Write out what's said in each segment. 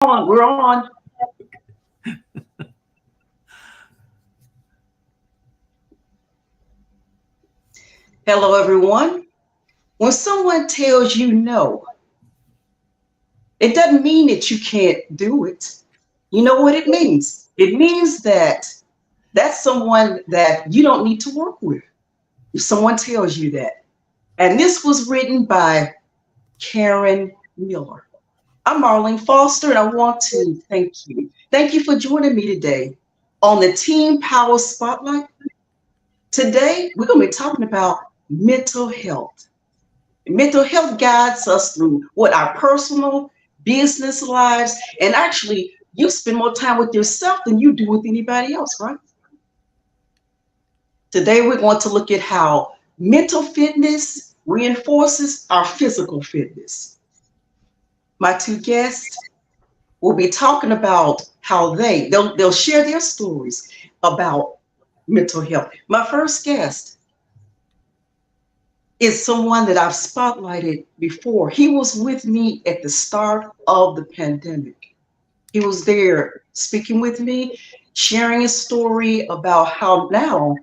We're on. Hello, everyone. When someone tells you no, it doesn't mean that you can't do it. You know what it means? It means that that's someone that you don't need to work with if someone tells you that. And this was written by Karen Miller. I'm Marlene Foster, and I want to thank you. Thank you for joining me today on the Team Power Spotlight. Today, we're going to be talking about mental health. Mental health guides us through what our personal, business lives, and actually, you spend more time with yourself than you do with anybody else, right? Today, we're going to look at how mental fitness reinforces our physical fitness. My two guests will be talking about how they'll share their stories about mental health. My first guest is someone that I've spotlighted before. He was with me at the start of the pandemic. He was there speaking with me, sharing a story about how now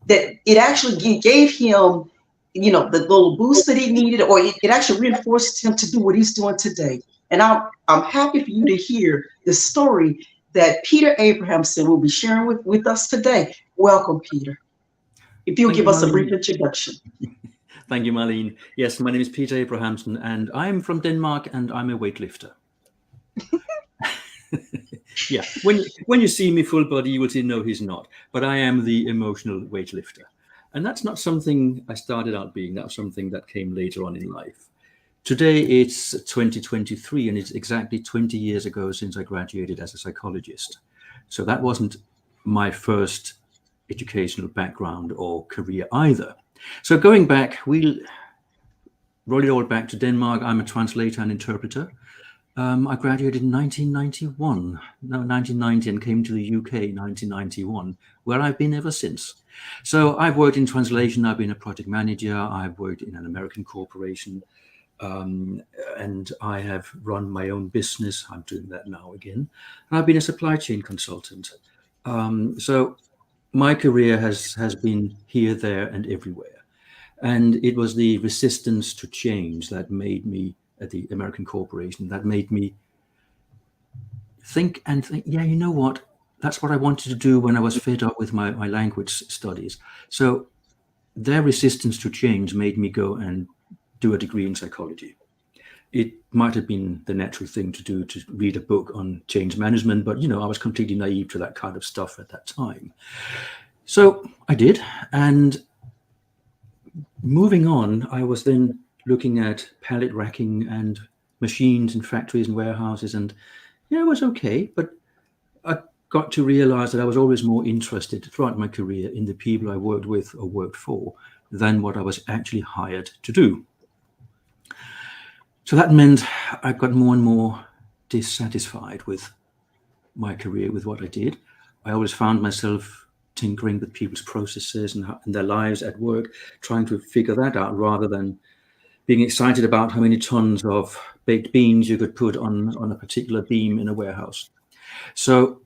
that it actually gave him, the little boost that he needed, or it actually reinforced him to do what he's doing today. And I'm happy for you to hear the story that Peter Abrahamsen will be sharing with us today. Welcome, Peter. If you'll Thank give you, us a brief Marlene. introduction. Thank you, Marlene. Yes, my name is Peter Abrahamsen, and I'm from Denmark, and I'm a weightlifter. Yeah, when you see me full body, you will say, no, he's not. But I am the emotional weightlifter. And that's not something I started out being. That was something that came later on in life. Today, it's 2023, and it's exactly 20 years ago since I graduated as a psychologist. So that wasn't my first educational background or career either. So going back, we'll roll it all back to Denmark. I'm a translator and interpreter. I graduated in 1990, and came to the UK in 1991, where I've been ever since. So I've worked in translation. I've been a project manager. I've worked in an American corporation, and I have run my own business. I'm doing that now again. And I've been a supply chain consultant. So my career has been here, there, and everywhere. And it was the resistance to change that made me at the American corporation, that made me think, yeah, you know what? That's what I wanted to do when I was fed up with my language studies. So their resistance to change made me go and do a degree in psychology. It might have been the natural thing to do, to read a book on change management, but I was completely naive to that kind of stuff at that time. So I did, and moving on, I was then looking at pallet racking and machines in factories and warehouses, and it was okay, but I got to realize that I was always more interested throughout my career in the people I worked with or worked for than what I was actually hired to do. So that meant I got more and more dissatisfied with my career, with what I did. I always found myself tinkering with people's processes and their lives at work, trying to figure that out rather than being excited about how many tons of baked beans you could put on a particular beam in a warehouse. So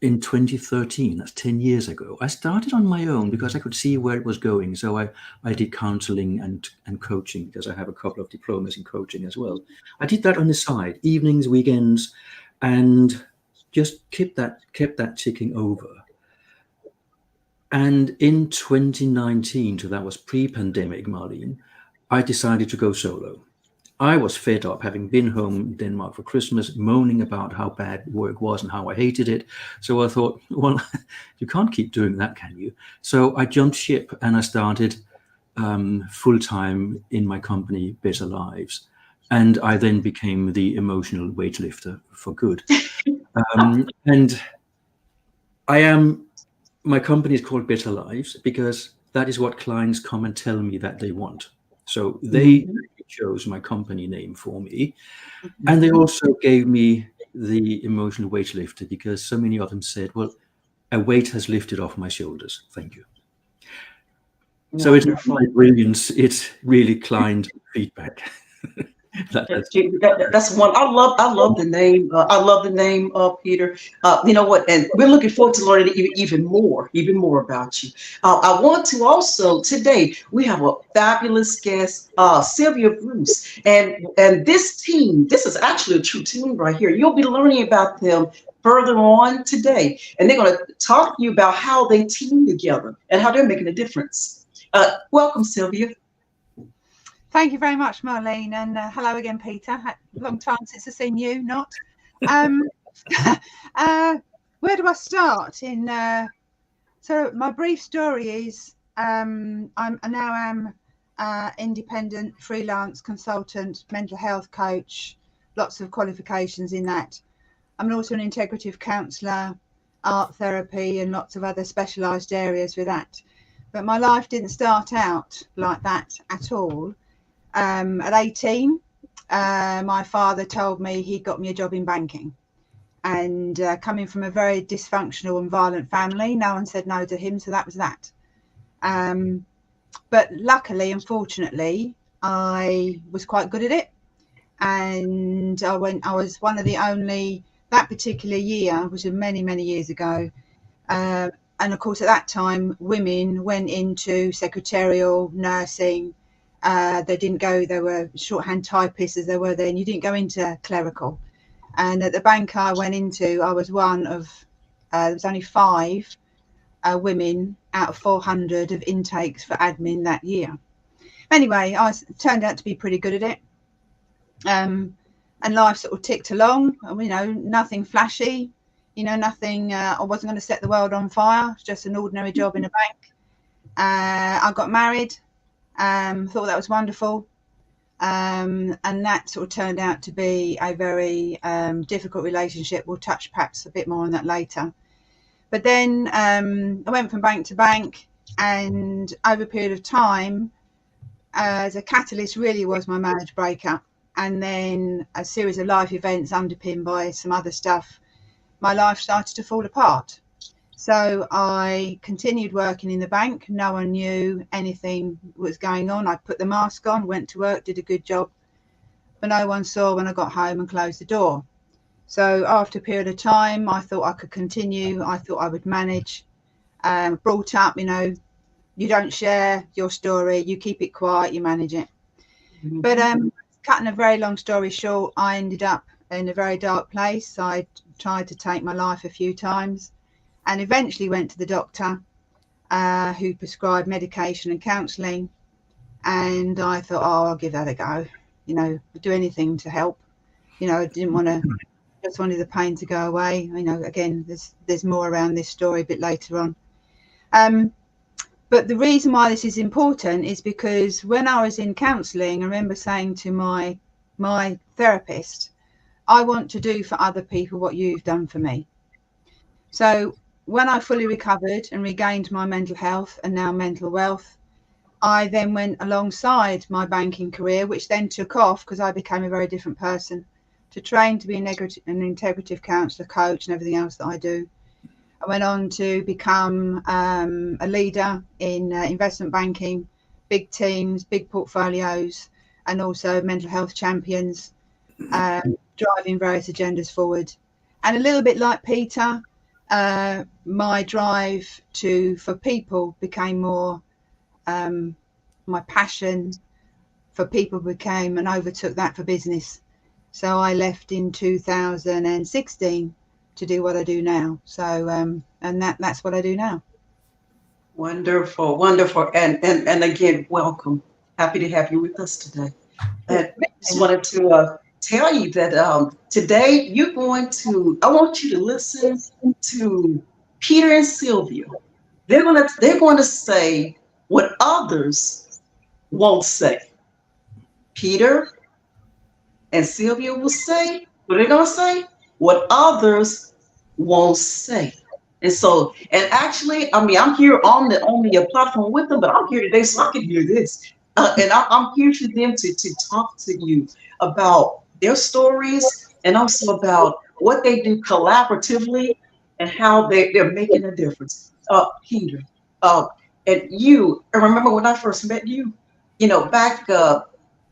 in 2013, that's 10 years ago, I started on my own because I could see where it was going. So I did counseling and coaching, because I have a couple of diplomas in coaching as well. I did that on the side, evenings, weekends, and just kept that ticking over. And in 2019, so that was pre-pandemic, Marlene, I decided to go solo. I was fed up, having been home in Denmark for Christmas, moaning about how bad work was and how I hated it. So I thought, well, you can't keep doing that, can you? So I jumped ship and I started full-time in my company, Better Lives. And I then became the emotional weightlifter for good. And my company is called Better Lives because that is what clients come and tell me that they want. So they chose my company name for me. And they also gave me the emotional weightlifter because so many of them said, well, a weight has lifted off my shoulders. Thank you. Wonderful. So it's not my brilliance, it's really client feedback. That's one. I love the name. I love the name, Peter. You know what? And we're looking forward to learning even more about you. I want to also today we have a fabulous guest, Sylvia Bruce, and this team. This is actually a true team right here. You'll be learning about them further on today, and they're going to talk to you about how they team together and how they're making a difference. Welcome, Sylvia. Thank you very much, Marlene, and hello again, Peter. Long time since I've seen you, not. Where do I start? So my brief story is I now am independent freelance consultant, mental health coach, lots of qualifications in that. I'm also an integrative counsellor, art therapy, and lots of other specialised areas with that. But my life didn't start out like that at all. At 18, my father told me he got me a job in banking. And coming from a very dysfunctional and violent family, no one said no to him, so that was that. But luckily and fortunately, I was quite good at it. And I was one of the only, that particular year, which was many, many years ago. And of course, at that time, women went into secretarial, nursing. They didn't go, they were shorthand typists as they were then. You didn't go into clerical. And at the bank I went into, I was one of, there was only 5 women out of 400 of intakes for admin that year. Anyway, I turned out to be pretty good at it. And life sort of ticked along, you know, nothing flashy, you know, nothing, I wasn't going to set the world on fire. It's just an ordinary job in a bank. I got married, thought that was wonderful. And that sort of turned out to be a very difficult relationship. We'll touch perhaps a bit more on that later. But then I went from bank to bank, and over a period of time, as a catalyst really was my marriage breakup, and then a series of life events underpinned by some other stuff. My life started to fall apart. So I continued working in the bank. No one knew anything was going on. I put the mask on, went to work, did a good job, but no one saw when I got home and closed the door. So after a period of time, I thought I could continue. I thought I would manage. Brought up, you know, you don't share your story, you keep it quiet, you manage it. Mm-hmm. But cutting a very long story short, I ended up in a very dark place. I tried to take my life a few times, and eventually went to the doctor who prescribed medication and counselling. And I thought, oh, I'll give that a go. You know, do anything to help. You know, I didn't want to, just wanted the pain to go away. You know, again, there's more around this story a bit later on. But the reason why this is important is because when I was in counselling, I remember saying to my therapist, I want to do for other people what you've done for me. So when I fully recovered and regained my mental health and now mental wealth, I then went alongside my banking career, which then took off because I became a very different person, to train to be an integrative counsellor, coach, and everything else that I do. I went on to become a leader in investment banking, big teams, big portfolios, and also mental health champions, driving various agendas forward. And a little bit like Peter, my drive for people became more, my passion for people became and overtook that for business. So I left in 2016 to do what I do now. So and that's what I do now. Wonderful, wonderful, and again, welcome. Happy to have you with us today. And I just wanted to tell you that today I want you to listen to Peter and Sylvia. They're going to say what others won't say. Peter and Sylvia will say what they're going to say, what others won't say. And so, and actually, I mean, I'm here on the platform with them, but I'm here today so I can hear this. And I'm here for them to talk to you about their stories and also about what they do collaboratively and how they're making a difference. Peter, and you, I remember when I first met you, you know, back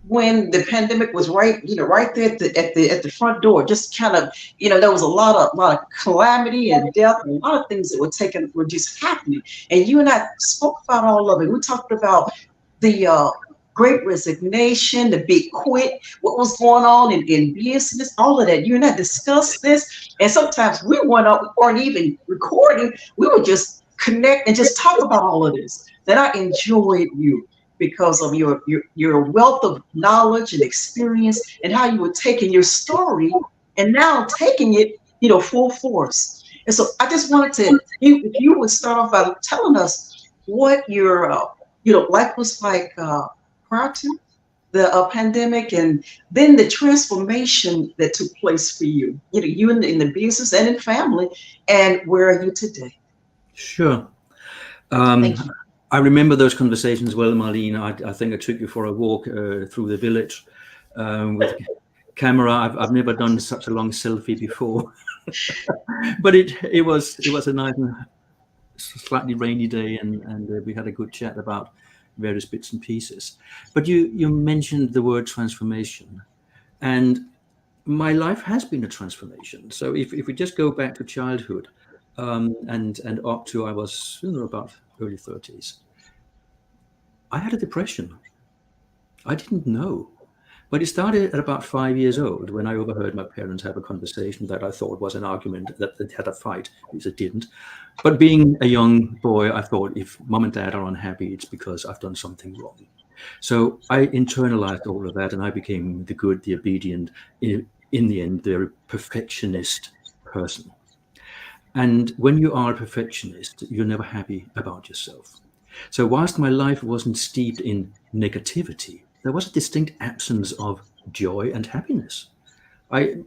when the pandemic was right, right there at the front door, just kind of, there was a lot of calamity and death, and a lot of things that were just happening. And you and I spoke about all of it. We talked about the great resignation, the big quit, what was going on in business, all of that. You and I discussed this, and sometimes we weren't even recording. We would just connect and just talk about all of this. That I enjoyed you because of your wealth of knowledge and experience, and how you were taking your story and now taking it, full force. And so I just wanted to, if you would start off by telling us what your life was like prior to the pandemic, and then the transformation that took place for you. You in the business and in family, and where are you today? Sure. Thank you. I remember those conversations well, Marlene. I think I took you for a walk through the village with camera. I've never done such a long selfie before, but it was a nice and slightly rainy day, and we had a good chat about various bits and pieces. But you mentioned the word transformation, and my life has been a transformation. So if we just go back to childhood and up to I was about early 30s, I had a depression. I didn't know. But it started at about 5 years old when I overheard my parents have a conversation that I thought was an argument that they had a fight, which it didn't. But being a young boy, I thought if mom and dad are unhappy, it's because I've done something wrong. So I internalized all of that, and I became the good, the obedient, in the end, the perfectionist person. And when you are a perfectionist, you're never happy about yourself. So whilst my life wasn't steeped in negativity, there was a distinct absence of joy and happiness.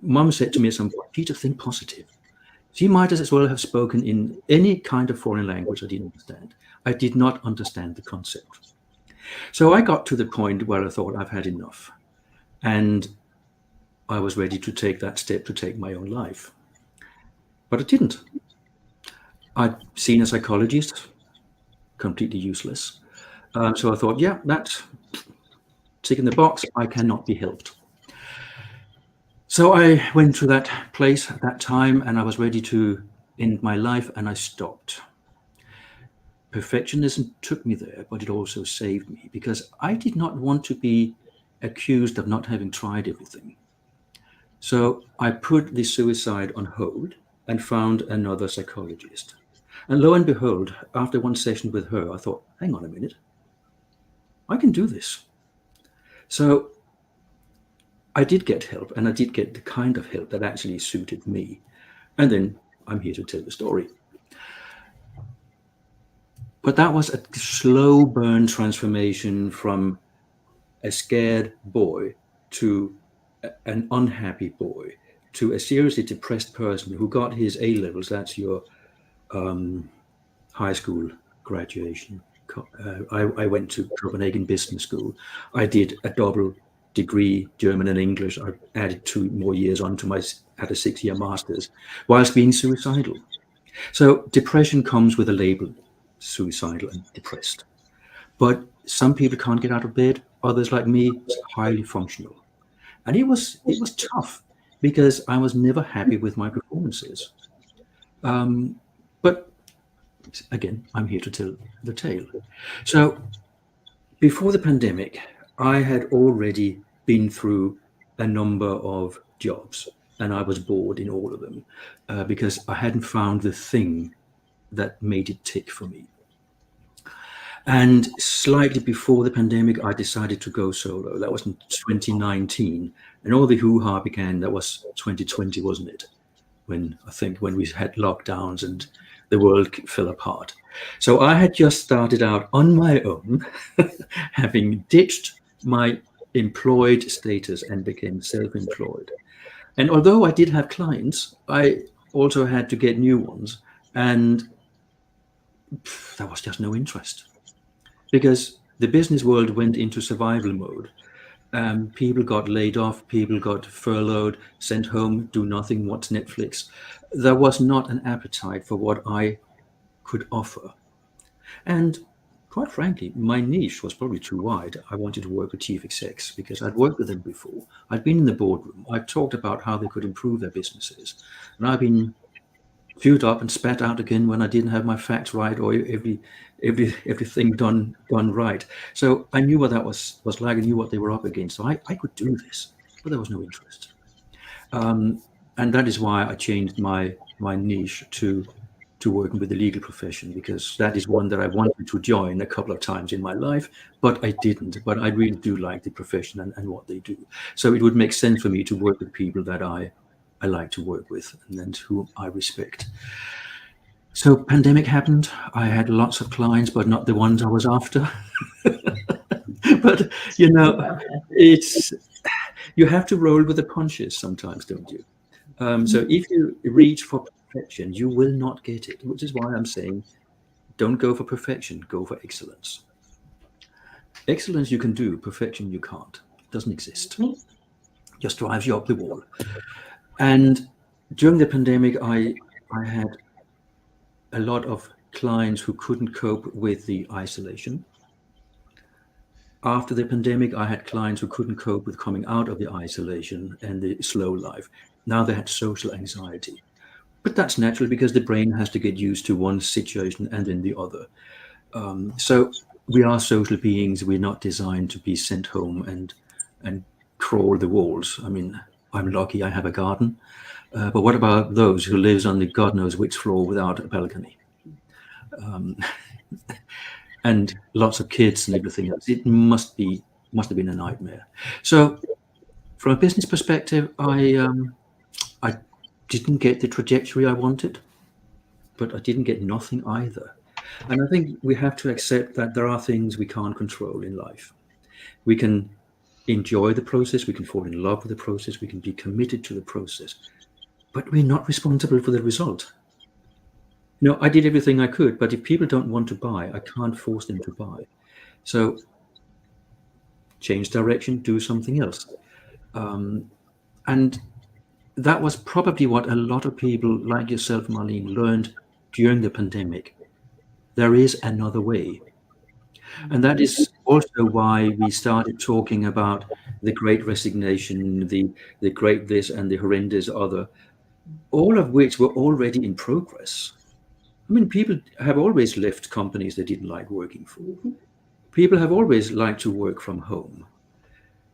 Mum said to me at some point, Peter, think positive. She might as well have spoken in any kind of foreign language I didn't understand. I did not understand the concept. So I got to the point where I thought I've had enough. And I was ready to take that step to take my own life. But I didn't. I'd seen a psychologist, completely useless. So I thought, yeah, that's tick in the box. I cannot be helped. So I went to that place at that time, and I was ready to end my life, and I stopped. Perfectionism took me there, but it also saved me, because I did not want to be accused of not having tried everything. So I put the suicide on hold and found another psychologist. And lo and behold, after one session with her, I thought, hang on a minute, I can do this. So I did get help, and I did get the kind of help that actually suited me. And then I'm here to tell the story. But that was a slow burn transformation from a scared boy to an unhappy boy to a seriously depressed person who got his A-levels. That's your high school graduation. I went to Copenhagen Business School. I did a double degree, German and English. I added 2 more years on to had a 6-year master's, whilst being suicidal. So depression comes with a label, suicidal and depressed. But some people can't get out of bed. Others, like me, is highly functional. And it was tough, because I was never happy with my performances. But again, I'm here to tell the tale. So before the pandemic, I had already been through a number of jobs, and I was bored in all of them because I hadn't found the thing that made it tick for me. And slightly before the pandemic, I decided to go solo. That was in 2019, and all the hoo-ha began. That was 2020, wasn't it? When we had lockdowns and the world fell apart. So I had just started out on my own, having ditched my employed status and became self-employed. And although I did have clients, I also had to get new ones, and there was just no interest, because the business world went into survival mode. People got laid off, people got furloughed, sent home, do nothing, watch Netflix. There was not an appetite for what I could offer. And quite frankly, my niche was probably too wide. I wanted to work with chief execs because I'd worked with them before. I'd been in the boardroom. I've talked about how they could improve their businesses. And I've been chewed up and spat out again when I didn't have my facts right or everything done right. So I knew what that was like. I knew what they were up against. So I could do this, but there was no interest. And that is why I changed my niche to working with the legal profession, because that is one that I wanted to join a couple of times in my life, but I didn't. But I really do like the profession and what they do. So it would make sense for me to work with people that I like to work with and whom I respect. So pandemic happened. I had lots of clients, but not the ones I was after. But you have to roll with the punches sometimes, don't you? So if you reach for perfection, you will not get it, which is why I'm saying don't go for perfection, go for excellence. Excellence you can do, perfection you can't. It doesn't exist. Just drives you up the wall. And during the pandemic, I had a lot of clients who couldn't cope with the isolation. After the pandemic, I had clients who couldn't cope with coming out of the isolation and the slow life. Now they had social anxiety. But that's natural because the brain has to get used to one situation and then the other. So we are social beings. We're not designed to be sent home and crawl the walls. I mean, I'm lucky I have a garden. But what about those who lives on the God knows which floor without a balcony? And lots of kids and everything else. It must have been a nightmare. So from a business perspective, I didn't get the trajectory I wanted, but I didn't get nothing either. And I think we have to accept that there are things we can't control in life. We can enjoy the process, we can fall in love with the process, we can be committed to the process, but we're not responsible for the result. I did everything I could, but if people don't want to buy, I can't force them to buy. So change direction, do something else. And that was probably what a lot of people like yourself, Marlene, learned during the pandemic. There is another way. And that is also why we started talking about the great resignation, the great this and the horrendous other, all of which were already in progress. I mean, people have always left companies they didn't like working for. People have always liked to work from home.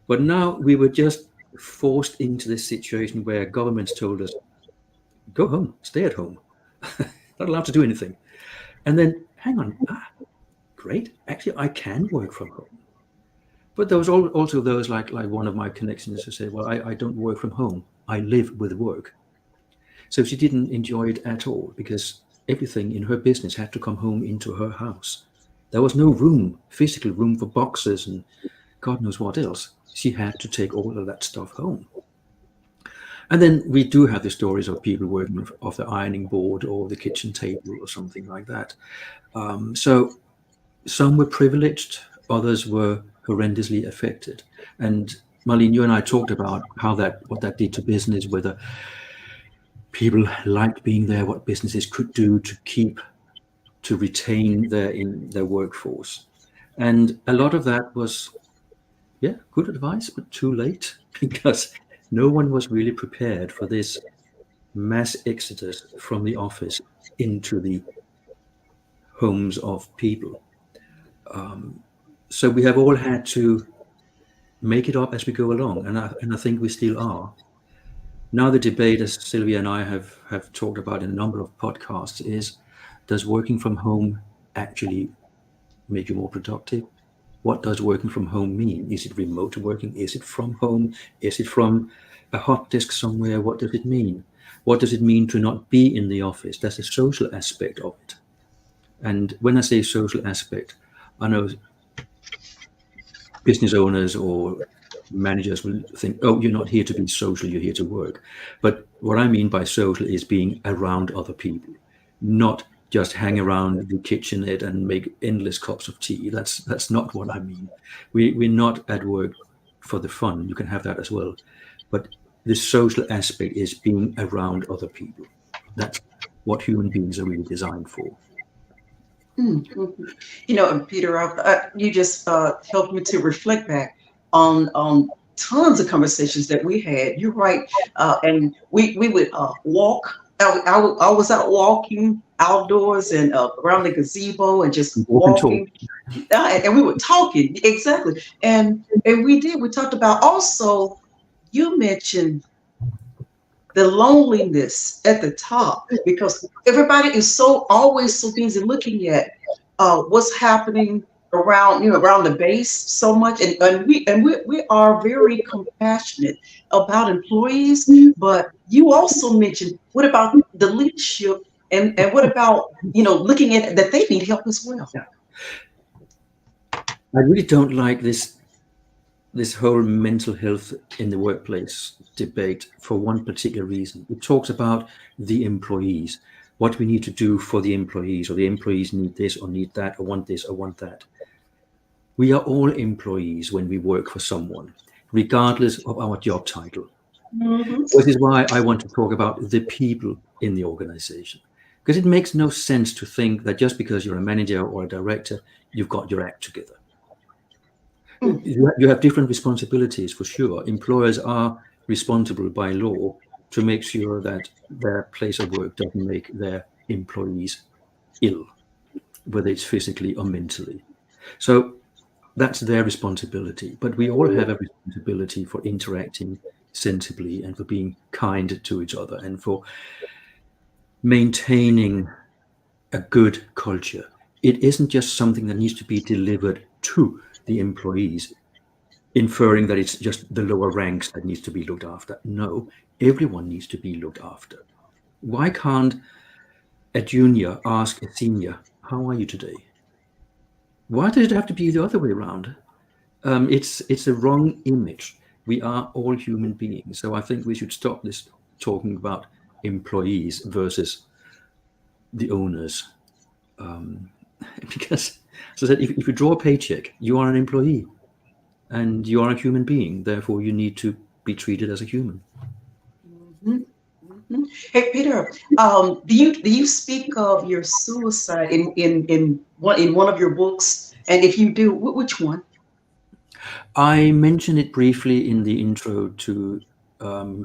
But now we were just forced into this situation where governments told us, go home, stay at home, not allowed to do anything. And then, hang on, great, actually I can work from home. But there was also those like one of my connections who said, well, I don't work from home, I live with work. So she didn't enjoy it at all because everything in her business had to come home into her house. There was no room, physical room for boxes and God knows what else. She had to take all of that stuff home. And then we do have the stories of people working off the ironing board or the kitchen table or something like that. So some were privileged, others were horrendously affected. And Marlene, you and I talked about what that did to business, whether people liked being there, what businesses could do to retain their workforce. And a lot of that was, good advice, but too late, because no one was really prepared for this mass exodus from the office into the homes of people. So we have all had to make it up as we go along, and I think we still are. Now the debate, as Sylvia and I have talked about in a number of podcasts, is, does working from home actually make you more productive? What does working from home mean? Is it remote working? Is it from home? Is it from a hot desk somewhere? What does it mean? What does it mean to not be in the office? That's a social aspect of it. And when I say social aspect, I know business owners or managers will think, oh, you're not here to be social, you're here to work. But what I mean by social is being around other people, not just hang around the kitchenette and make endless cups of tea. That's not what I mean. We're not at work for the fun. You can have that as well. But the social aspect is being around other people. That's what human beings are really designed for. You know, and Peter, you just helped me to reflect back on tons of conversations that we had. You're right, and we would walk. I was out walking outdoors and around the gazebo and just Walk and talk. walking, and we were talking exactly, and we talked about also. You mentioned the loneliness at the top because everybody is so always so busy looking at what's happening around around the base so much and we are very compassionate about employees, but you also mentioned what about the leadership and what about looking at that they need help as well. Yeah. I really don't like this whole mental health in the workplace debate for one particular reason. It talks about the employees, what we need to do for the employees, or the employees need this or need that, or want this or want that. We are all employees when we work for someone, regardless of our job title. Mhm. Which is why I want to talk about the people in the organization. Because it makes no sense to think that just because you're a manager or a director, you've got your act together. You have different responsibilities for sure. Employers are responsible by law to make sure that their place of work doesn't make their employees ill, whether it's physically or mentally. So that's their responsibility. But we all have a responsibility for interacting sensibly and for being kind to each other and for maintaining a good culture. It isn't just something that needs to be delivered to the employees, inferring that it's just the lower ranks that needs to be looked after. No, everyone needs to be looked after. Why can't a junior ask a senior, how are you today? Why does it have to be the other way around? It's a wrong image. We are all human beings. So I think we should stop this talking about employees versus the owners. Because, as I said, if you draw a paycheck, you are an employee. And you are a human being, therefore you need to be treated as a human. Mhm. Mhm. Hey Peter, do you speak of your suicide in one of your books? And if you do, which one? I mentioned it briefly in the intro to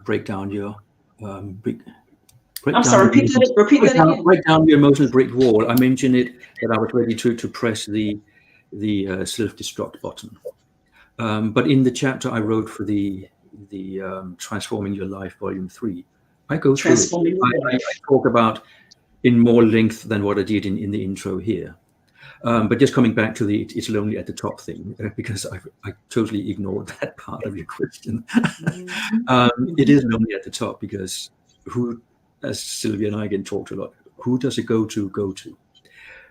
break down your break, break I'm down sorry, your repeat that again. break down your emotional brick wall. I mentioned it that I was ready to press the self-destruct button. But in the chapter I wrote for the Transforming Your Life Volume 3, I go through it. Transforming I, your I, life. I talk about in more length than what I did in the intro here. But just coming back to the it's lonely at the top thing, because I totally ignored that part of your question. Mhm. It Mhm. is lonely at the top because who, as Sylvia and I again talked a lot, who does it go to?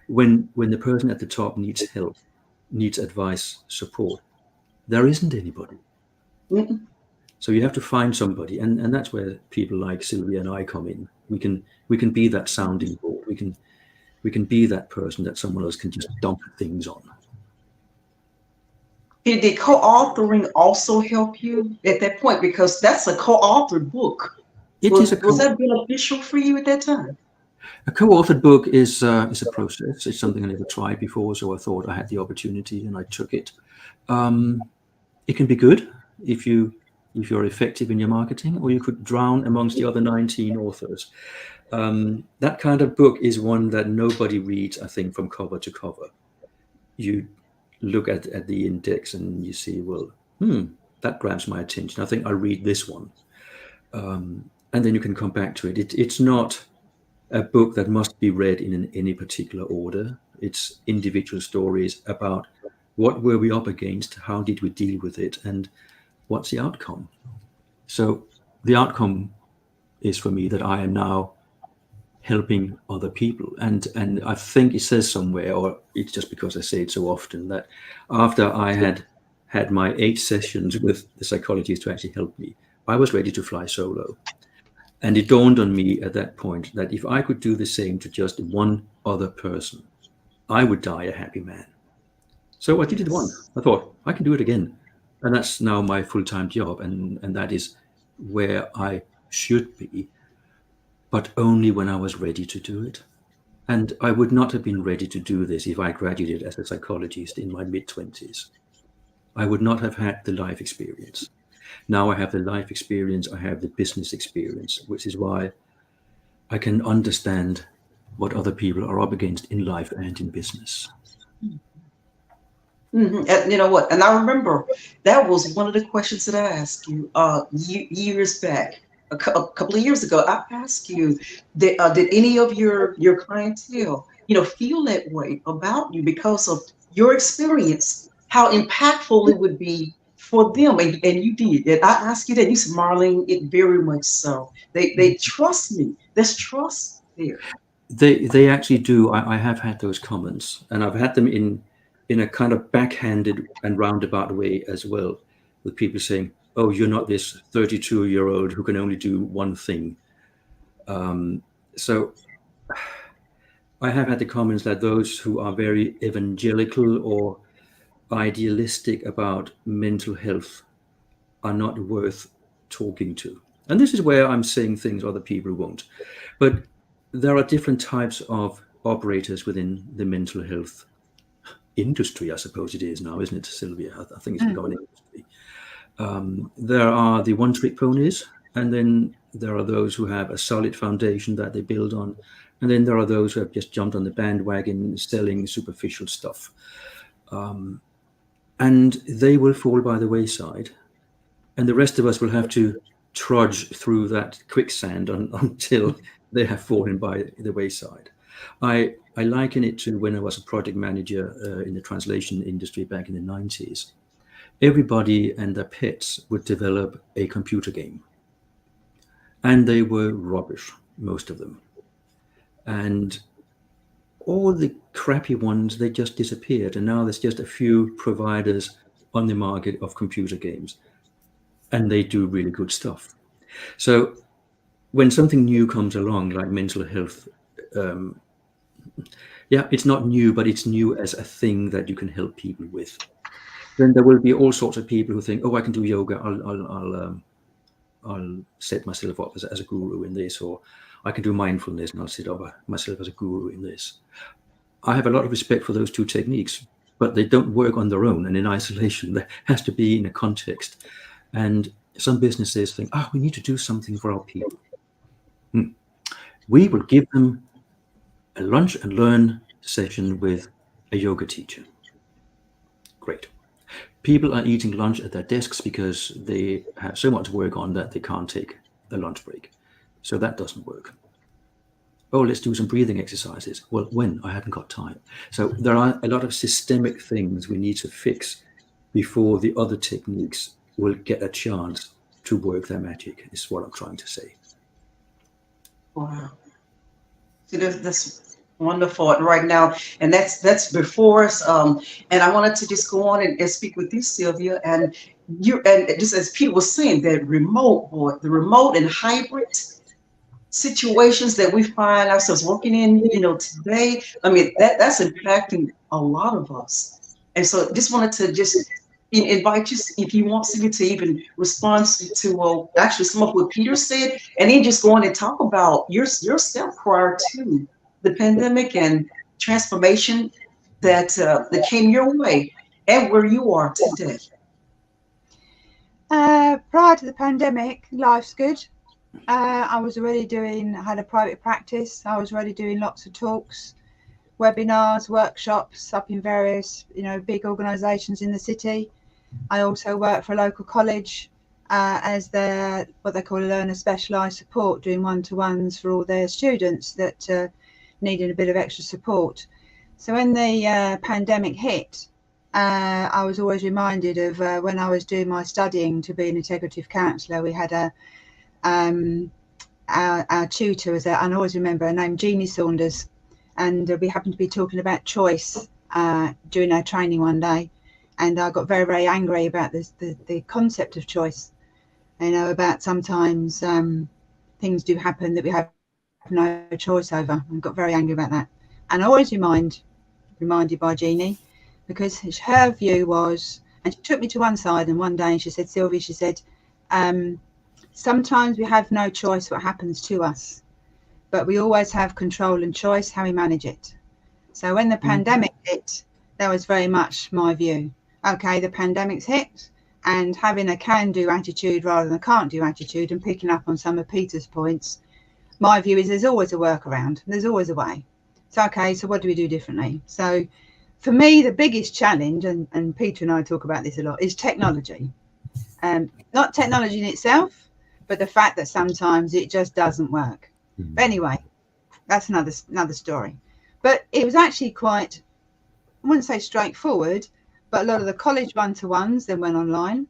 When the person at the top needs help, needs advice, support, there isn't anybody. Mhm. So you have to find somebody, and that's where people like Sylvia and I come in. We can be that sounding board. We can be that person that someone else can just dump things on. Did co-authoring also help you at that point? Because that's a co-authored book. It is Was that beneficial for you at that time? a co-authored book is a process. It's something I never tried before, so I thought I had the opportunity and I took it. It can be good if you're effective in your marketing, or you could drown amongst the other 19 authors. That kind of book is one that nobody reads, I think, from cover to cover. You look at the index and you see, well, that grabs my attention. I think I'll read this one. And then you can come back to it. It's not a book that must be read in any particular order. It's individual stories about what were we up against, how did we deal with it, and what's the outcome. So the outcome is for me that I am now helping other people, and I think it says somewhere, or it's just because I say it so often, that after I had my 8 sessions with the psychologist to actually help me, I was ready to fly solo. And it dawned on me at that point that if I could do the same to just one other person, I would die a happy man. So I did it once. Yes. I thought I can do it again, and that's now my full-time job, and that is where I should be, but only when I was ready to do it. And I would not have been ready to do this if I graduated as a psychologist in my mid-20s. I would not have had the life experience. Now I have the life experience, I have the business experience, which is why I can understand what other people are up against in life and in business. And you know what? And I remember that was one of the questions that I asked you years back, a couple of years ago. I asked you, did any of your clientele, feel that way about you because of your experience, how impactful it would be for them? And you did. And I asked you that. You said, Marlene, it very much so. They trust me. There's trust there. They actually do. I have had those comments, and I've had them in a kind of backhanded and roundabout way as well, with people saying, "Oh, you're not this 32-year-old who can only do one thing." So I have had the comments that those who are very evangelical or idealistic about mental health are not worth talking to. And this is where I'm saying things other people won't. But there are different types of operators within the mental health industry, I suppose it is now, isn't it, Sylvia? I think it's become an industry. There are the one-trick ponies, and then there are those who have a solid foundation that they build on, and then there are those who have just jumped on the bandwagon selling superficial stuff. And they will fall by the wayside, and the rest of us will have to trudge through that quicksand until they have fallen by the wayside. I liken it to when I was a project manager in the translation industry back in the 90s. Everybody and their pets would develop a computer game. And they were rubbish, most of them. And all the crappy ones, they just disappeared. And now there's just a few providers on the market of computer games. And they do really good stuff. So when something new comes along, like mental health, it's not new, but it's new as a thing that you can help people with. Then there will be all sorts of people who think, "Oh, I can do yoga. I'll set myself up as a guru in this," or "I can do mindfulness and I'll set up myself as a guru in this." I have a lot of respect for those two techniques, but they don't work on their own and in isolation. There has to be in a context. And some businesses think, we need to do something for our people. We will give them a lunch and learn session with a yoga teacher. Great. People are eating lunch at their desks because they have so much work on that they can't take a lunch break. So that doesn't work. Oh, let's do some breathing exercises. Well, when? I haven't got time. So there are a lot of systemic things we need to fix before the other techniques will get a chance to work their magic, is what I'm trying to say. Wow. See, that's wonderful right now, and that's before us. And I wanted to just go on and speak with you, Sylvia, and just as Peter was saying, that the remote and hybrid situations that we find ourselves working in, today. I mean, that's impacting a lot of us, and so just wanted to just invite you, if you want to even respond to actually some of what Peter said, and then just go on and talk about your step prior to the pandemic and transformation that came your way and where you are today. Prior to the pandemic, life's good. I was already had a private practice. I was already doing lots of talks, webinars, workshops up in various, big organisations in the city. I also work for a local college as what they call learner specialised support, doing one-to-ones for all their students that needed a bit of extra support. So when the pandemic hit, I was always reminded of when I was doing my studying to be an integrative counsellor. We had our tutor was there, and I always remember her name, Jeannie Saunders, and we happened to be talking about choice during our training one day, and I got very, very angry about the concept of choice. About sometimes things do happen that we have no choice over, and got very angry about that. And I always reminded by Jeannie, because her view was, and she took me to one side, and one day and she said, "Sylvia," she said, "sometimes we have no choice what happens to us, but we always have control and choice how we manage it. So when the pandemic hit, that was very much my view. Okay, the pandemic's hit, and having a can-do attitude rather than a can't-do attitude, and picking up on some of Peter's points, my view is there's always a workaround. There's always a way. So, okay, so what do we do differently? So for me, the biggest challenge, and Peter and I talk about this a lot, is technology. Not technology in itself, but the fact that sometimes it just doesn't work. But anyway, that's another story. But it was actually quite, I wouldn't say straightforward, but a lot of the college one-to-ones then went online.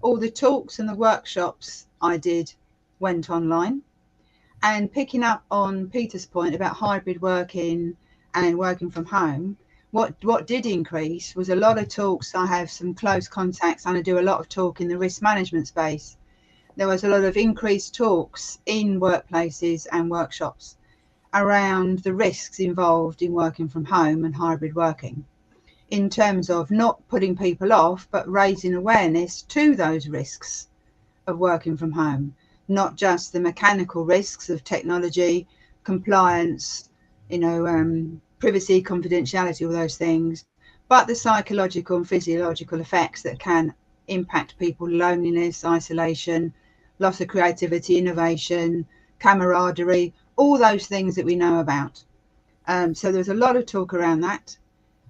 All the talks and the workshops I did went online. And picking up on Peter's point about hybrid working and working from home, what did increase was a lot of talks. I have some close contacts and I do a lot of talk in the risk management space. There was a lot of increased talks in workplaces and workshops around the risks involved in working from home and hybrid working, in terms of not putting people off, but raising awareness to those risks of working from home, not just the mechanical risks of technology, compliance, privacy, confidentiality, all those things, but the psychological and physiological effects that can impact people: loneliness, isolation, loss of creativity, innovation, camaraderie, all those things that we know about. So there's a lot of talk around that.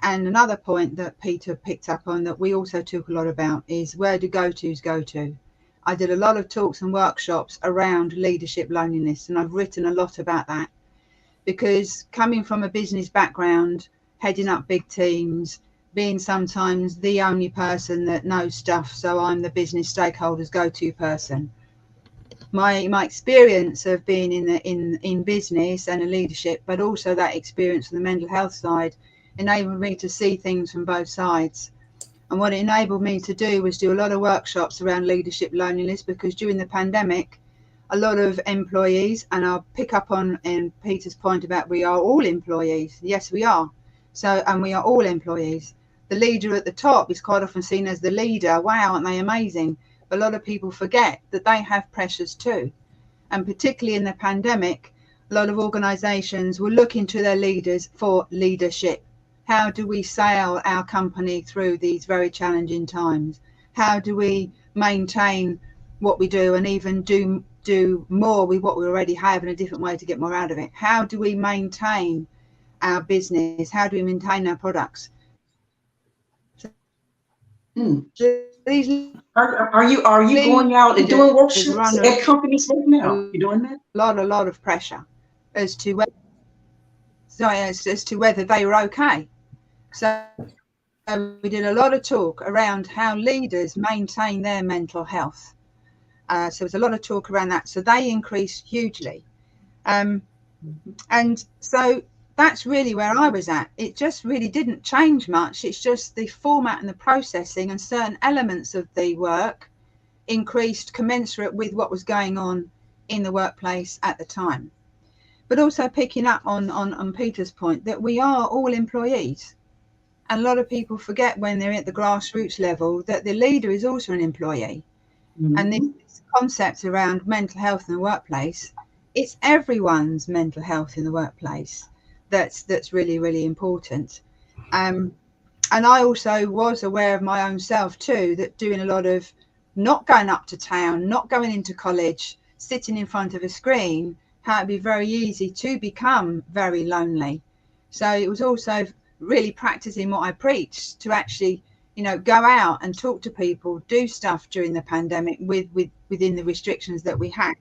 And another point that Peter picked up on that we also talk a lot about is where do go-tos go to? I did a lot of talks and workshops around leadership loneliness, and I've written a lot about that, because coming from a business background, heading up big teams, being sometimes the only person that knows stuff, so I'm the business stakeholders go-to person. My experience of being in business and in leadership, but also that experience on the mental health side, enabled me to see things from both sides. And what it enabled me to do was do a lot of workshops around leadership loneliness, because during the pandemic, a lot of employees, and I'll pick up on in Peter's point about we are all employees. Yes, we are. So, and we are all employees. The leader at the top is quite often seen as the leader. Wow, aren't they amazing? But a lot of people forget that they have pressures too. And particularly in the pandemic, a lot of organizations were looking to their leaders for leadership. How do we sail our company through these very challenging times? How do we maintain what we do and even do more with what we already have in a different way to get more out of it? How do we maintain our business? How do we maintain our products? These Are you going out and doing workshops at companies right now? You doing that? A lot of pressure as to whether they were okay. So we did a lot of talk around how leaders maintain their mental health. So there's a lot of talk around that. So they increased hugely. And so that's really where I was at. It just really didn't change much. It's just the format and the processing and certain elements of the work increased commensurate with what was going on in the workplace at the time. But also picking up on Peter's point that we are all employees. And a lot of people forget when they're at the grassroots level that the leader is also an employee. Mm-hmm. And this concept around mental health in the workplace, it's everyone's mental health in the workplace that's really, really important. And I also was aware of my own self too, that doing a lot of not going up to town, not going into college, sitting in front of a screen, how it'd be very easy to become very lonely. So it was also really practicing what I preached, to actually, go out and talk to people, do stuff during the pandemic within the restrictions that we had.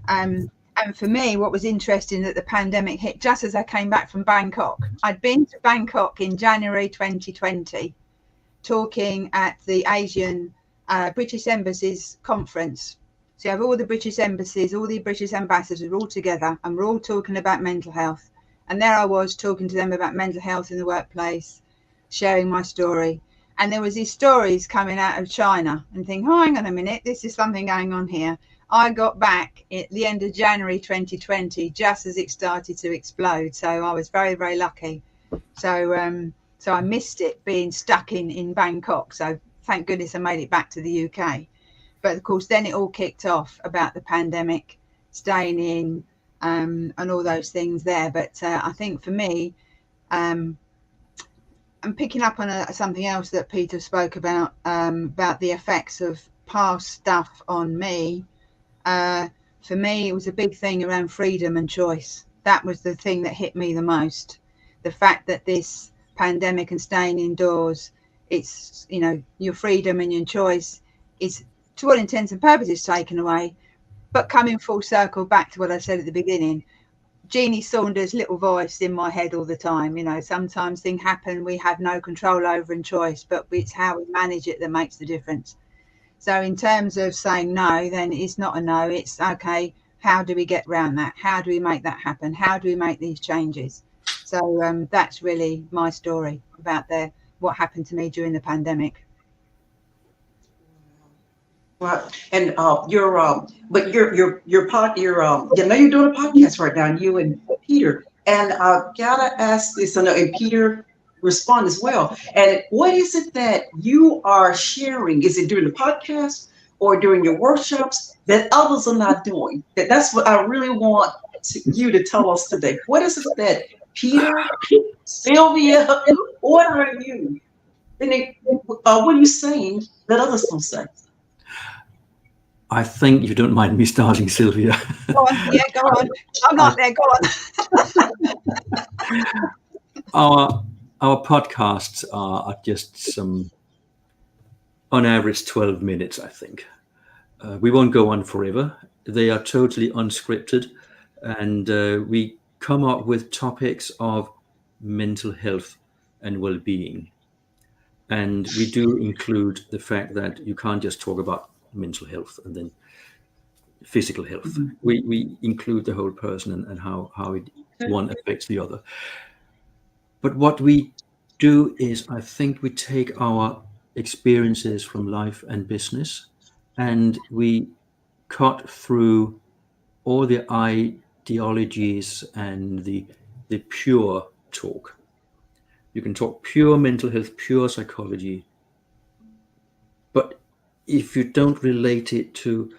And for me, what was interesting that the pandemic hit just as I came back from Bangkok. I'd been to Bangkok in January 2020, talking at the Asian British Embassy's conference. So you have all the British embassies, all the British ambassadors all together, and we're all talking about mental health. And there I was talking to them about mental health in the workplace, sharing my story. And there was these stories coming out of China, and thinking, oh, hang on a minute, this is something going on here. I got back at the end of January 2020, just as it started to explode. So I was very, very lucky. So I missed it being stuck in Bangkok. So thank goodness I made it back to the UK. But of course, then it all kicked off about the pandemic, staying in, and all those things there. But I think for me, I'm picking up on something else that Peter spoke about the effects of past stuff on me. For me, it was a big thing around freedom and choice. That was the thing that hit me the most. The fact that this pandemic and staying indoors, it's, you know, your freedom and your choice is, to all intents and purposes, taken away. But coming full circle back to what I said at the beginning, Jeannie Saunders' little voice in my head all the time. You know, sometimes things happen we have no control over and choice, but it's how we manage it that makes the difference. So in terms of saying no, then it's not a no. It's okay, how do we get around that? How do we make that happen? How do we make these changes? So that's really my story about what happened to me during the pandemic. Right. And you're you know, you're doing a podcast right now, you and Peter. And I gotta ask this, I know, and Peter respond as well. And what is it that you are sharing? Is it during the podcast or during your workshops that others are not doing? That's what I really want you to tell us today. What is it that Peter, Sylvia, what are you? What are you saying that others don't say? I think you don't mind me starting, Sylvia. Go on, yeah, go on. I'm not there, go on. Our podcasts are just some, on average, 12 minutes, I think. We won't go on forever. They are totally unscripted, and we come up with topics of mental health and well-being. And we do include the fact that you can't just talk about mental health and then physical health. Mm-hmm. We include the whole person and how one affects the other. But what we do is, I think we take our experiences from life and business and we cut through all the ideologies and the pure talk. You can talk pure mental health, pure psychology, but if you don't relate it to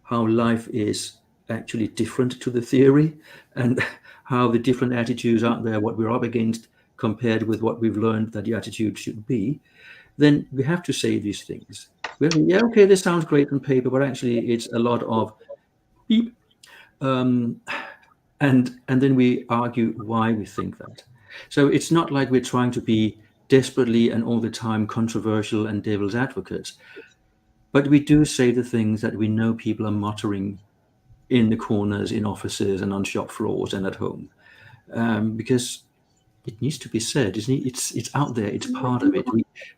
how life is actually different to the theory and how the different attitudes out there, what we're up against compared with what we've learned that the attitude should be, then we have to say these things. Yeah, okay, this sounds great on paper, but actually it's a lot of beep. And then we argue why we think that. So it's not like we're trying to be desperately and all the time controversial and devil's advocates. But we do say the things that we know people are muttering in the corners, in offices and on shop floors and at home. Because it needs to be said, isn't it? It's out there, it's part of it.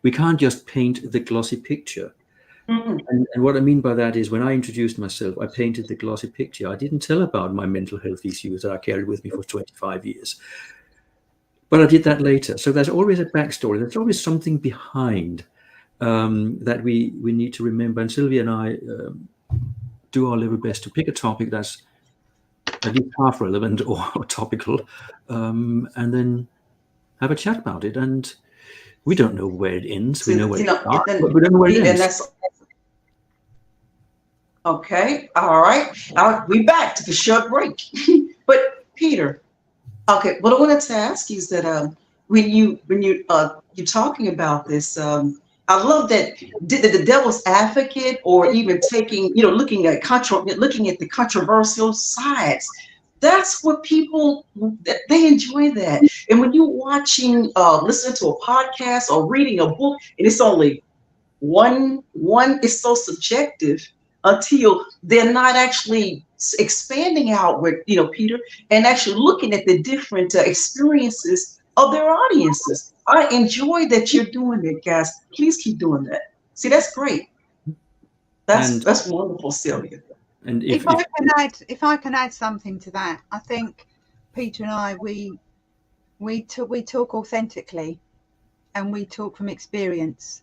We can't just paint the glossy picture. Mm-hmm. And what I mean by that is when I introduced myself, I painted the glossy picture. I didn't tell about my mental health issues that I carried with me for 25 years. But I did that later. So there's always a backstory. There's always something behind that we need to remember. And Sylvia and I do our level best to pick a topic that's at least half relevant or topical, and then have a chat about it. And we don't know where it ends. We know where it starts, but we don't know where it ends. Okay, all right. We're back to the short break. But Peter, okay, what I wanted to ask you is that when you're talking about this, I love that the devil's advocate, or even taking, looking at the controversial sides. That's what people, they enjoy that. And when you're watching, listening to a podcast or reading a book, and it's only one is so subjective until they're not actually expanding out with, Peter, and actually looking at the different experiences of their audiences. I enjoy that you're doing it, guys. Please keep doing that. See, that's great. That's wonderful, Sylvia. And if I can add something to that, I think Peter and I we talk authentically, and we talk from experience,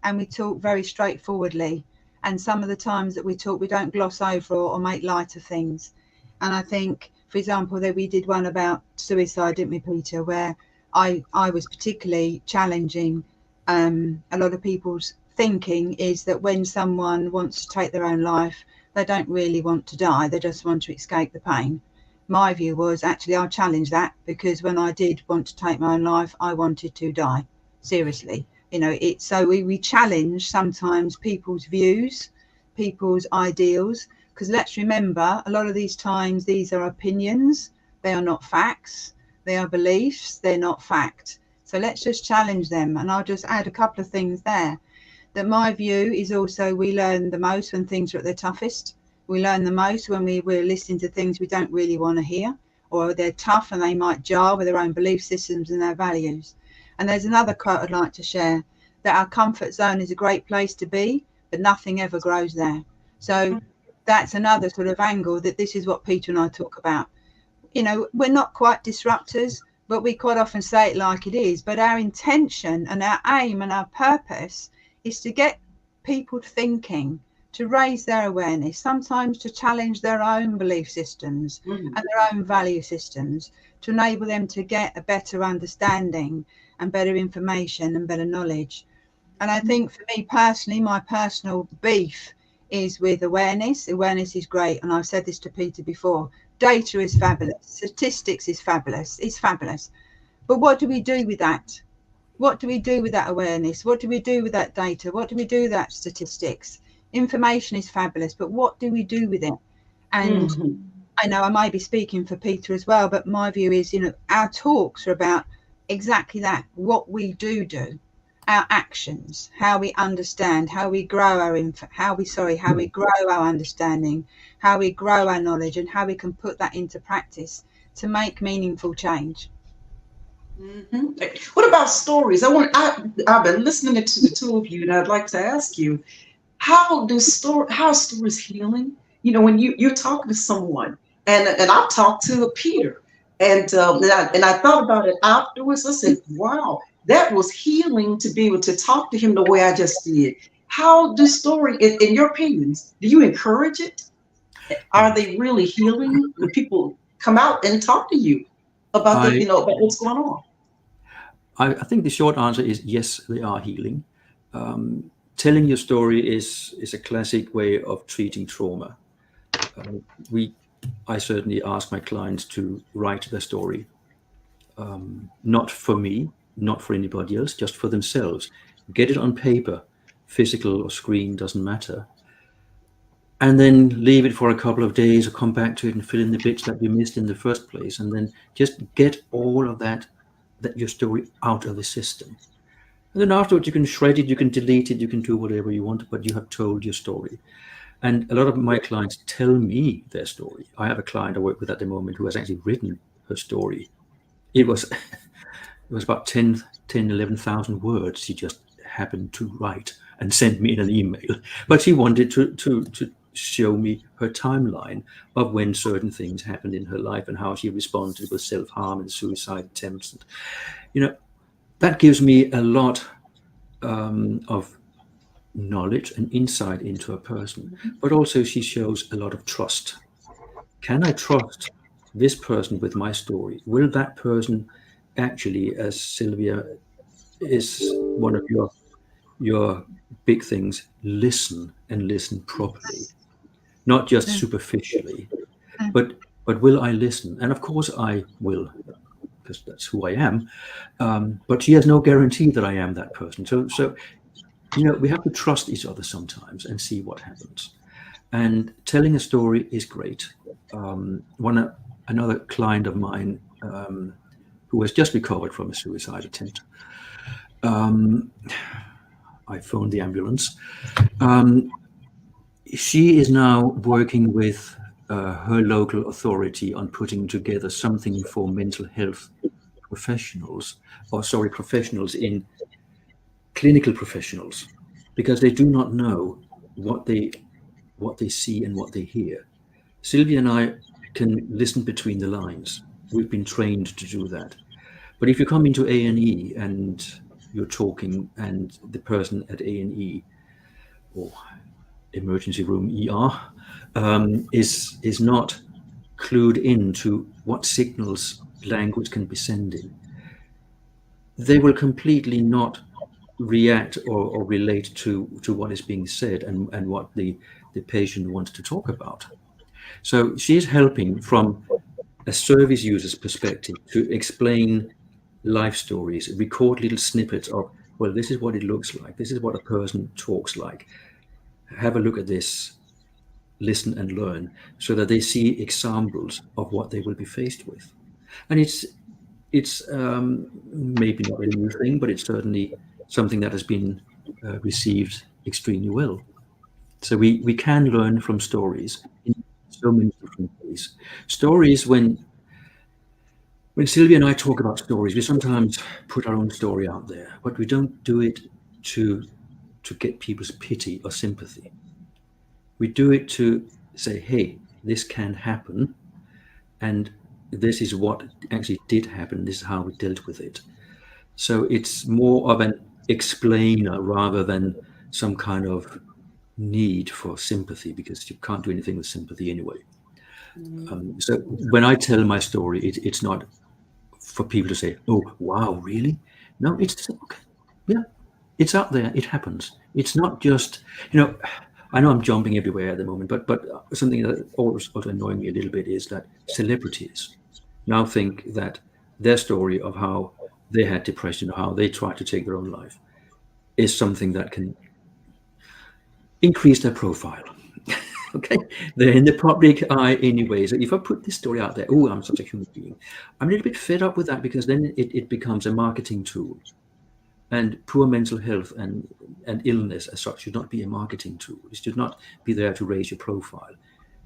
and we talk very straightforwardly. And some of the times that we talk, we don't gloss over or make light of things. And I think, for example, that we did one about suicide, didn't we, Peter, where I was particularly challenging. A lot of people's thinking is that when someone wants to take their own life, they don't really want to die. They just want to escape the pain. my view was, actually, I'll challenge that, because when I did want to take my own life, I wanted to die. Seriously. You know, it's so we challenge sometimes people's views, people's ideals, because let's remember, a lot of these times, these are opinions. They are not facts. They are beliefs. They're not fact. So let's just challenge them. And I'll just add a couple of things there. That my view is also, we learn the most when things are at their toughest. We learn the most when we're listening to things we don't really want to hear, or they're tough and they might jar with their own belief systems and their values. And there's another quote I'd like to share, that our comfort zone is a great place to be, but nothing ever grows there. So that's another sort of angle, that this is what Peter and I talk about. You know, we're not quite disruptors, but we quite often say it like it is. But our intention and our aim and our purpose is to get people thinking, to raise their awareness, sometimes to challenge their own belief systems and their own value systems, to enable them to get a better understanding and better information and better knowledge. And I think for me personally, my personal beef is with awareness. Awareness is great. And I've said this to Peter before. Data is fabulous. Statistics is fabulous. It's fabulous. But what do we do with that? What do we do with that awareness? What do we do with that data? What do we do with that statistics? Information is fabulous, but what do we do with it? And I know I might be speaking for Peter as well, but my view is, you know, our talks are about exactly that, what we do, our actions, how we understand, how we grow how we grow our understanding, how we grow our knowledge, and how we can put that into practice to make meaningful change. What about stories? I've been listening to the two of you, and I'd like to ask you, how is stories healing? You know, when you're talking to someone, and I talked to Peter, and I thought about it afterwards. I said, wow, that was healing to be able to talk to him the way I just did. How do story, in your opinions, do you encourage it? Are they really healing when people come out and talk to you about about what's going on? I think the short answer is yes, they are healing. Telling your story is a classic way of treating trauma. I certainly ask my clients to write their story, not for me, not for anybody else, just for themselves. Get it on paper, physical or screen, doesn't matter. And then leave it for a couple of days, or come back to it and fill in the bits that you missed in the first place. And then just get all of that your story out of the system. And then afterwards, you can shred it, you can delete it, you can do whatever you want, but you have told your story. And a lot of my clients tell me their story. I have a client I work with at the moment who has actually written her story. It was about 11,000 words she just happened to write and send me in an email. But she wanted to show me her timeline of when certain things happened in her life and how she responded with self-harm and suicide attempts. And, you know, that gives me a lot of knowledge and insight into a person, but also she shows a lot of trust. Can I trust this person with my story? Will that person actually, as Sylvia is one of your big things, listen and listen properly, not just superficially, but will I listen? And of course I will, because that's who I am. But she has no guarantee that I am that person. So you know, we have to trust each other sometimes and see what happens. And telling a story is great. Another client of mine who has just recovered from a suicide attempt. I phoned the ambulance. She is now working with her local authority on putting together something for mental health professionals, professionals in clinical professionals, because they do not know what they see and what they hear. Sylvia and I can listen between the lines. We've been trained to do that. But if you come into A&E and you're talking, and the person at A&E or emergency room ER is not clued into what signals language can be sending, they will completely not react or relate to what is being said and what the patient wants to talk about. So she's helping from a service user's perspective to explain life stories, record little snippets of, well, this is what it looks like, this is what a person talks like, have a look at this, listen and learn, so that they see examples of what they will be faced with. And it's maybe not a new thing, but it's certainly something that has been received extremely well. So we can learn from stories in so many different ways. Stories, when Sylvia and I talk about stories, we sometimes put our own story out there, but we don't do it to get people's pity or sympathy. We do it to say, hey, this can happen, and this is what actually did happen, this is how we dealt with it. So it's more of an explainer rather than some kind of need for sympathy, because you can't do anything with sympathy anyway. So when I tell my story, it's not for people to say, oh, wow, really? No, it's okay. Yeah, it's out there. It happens. It's not just, I know I'm jumping everywhere at the moment, but something that always also annoying me a little bit is that celebrities now think that their story of how they had depression, how they tried to take their own life, is something that can increase their profile. Okay, they're in the public eye anyway. So if I put this story out there, oh, I'm such a human being, I'm a little bit fed up with that, because then it becomes a marketing tool. And poor mental health and illness as such should not be a marketing tool. It should not be there to raise your profile.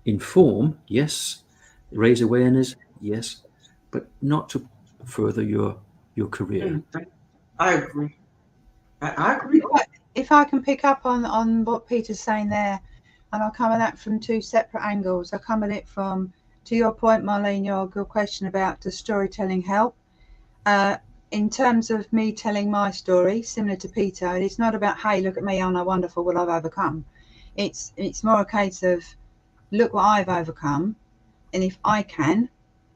Inform, yes. Raise awareness, yes, but not to further your career. I agree. I agree. If I can pick up on what Peter's saying there, and I'll come at that from two separate angles. I'll come at it from, to your point, Marlene, your question about does storytelling help? In terms of me telling my story, similar to Peter, it's not about, hey, look at me, aren't I wonderful, what I've overcome. It's more a case of, look what I've overcome, and if I can,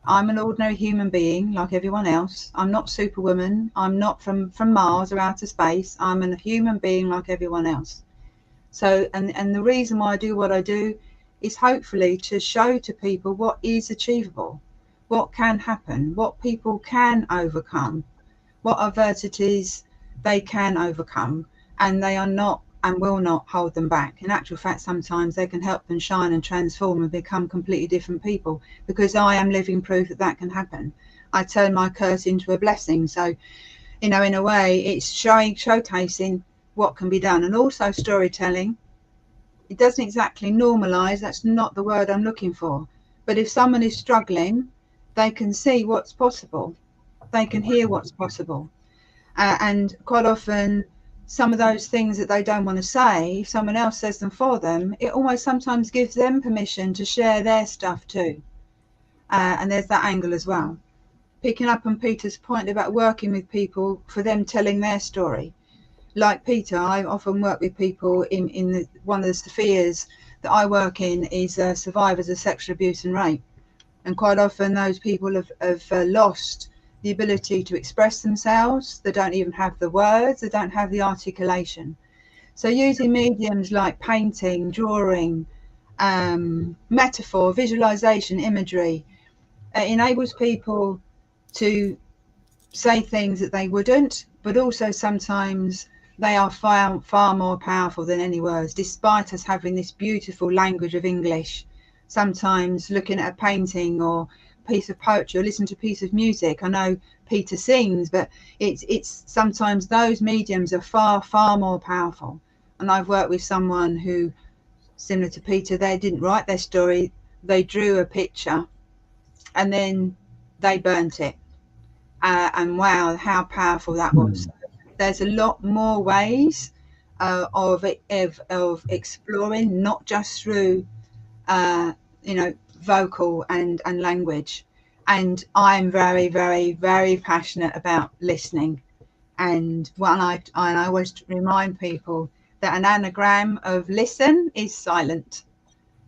I'm an ordinary human being like everyone else. I'm not Superwoman. I'm not from Mars or outer space. I'm a human being like everyone else. So, and the reason why I do what I do is hopefully to show to people what is achievable, what can happen, what people can overcome, what adversities they can overcome, and they are not and will not hold them back. In actual fact, sometimes they can help them shine and transform and become completely different people, because I am living proof that that can happen. I turn my curse into a blessing. So, in a way, it's showcasing what can be done. And also storytelling, it doesn't exactly normalize, that's not the word I'm looking for, but if someone is struggling, they can see what's possible, they can hear what's possible, and quite often some of those things that they don't want to say, if someone else says them for them, it almost sometimes gives them permission to share their stuff too. And there's that angle as well. Picking up on Peter's point about working with people for them telling their story. Like Peter, I often work with people in one of the spheres that I work in is survivors of sexual abuse and rape. And quite often those people have lost the ability to express themselves. They don't even have the words, they don't have the articulation. So using mediums like painting, drawing, metaphor, visualization, imagery, enables people to say things that they wouldn't, but also sometimes they are far more powerful than any words, despite us having this beautiful language of English. Sometimes looking at a painting or piece of poetry or listen to a piece of music, I know Peter sings, but it's sometimes those mediums are far more powerful. And I've worked with someone who, similar to Peter, they didn't write their story, they drew a picture and then they burnt it, and wow, how powerful that was. There's a lot more ways of exploring, not just through vocal and language. And I'm very, very, very passionate about listening. And I always remind people that an anagram of listen is silent.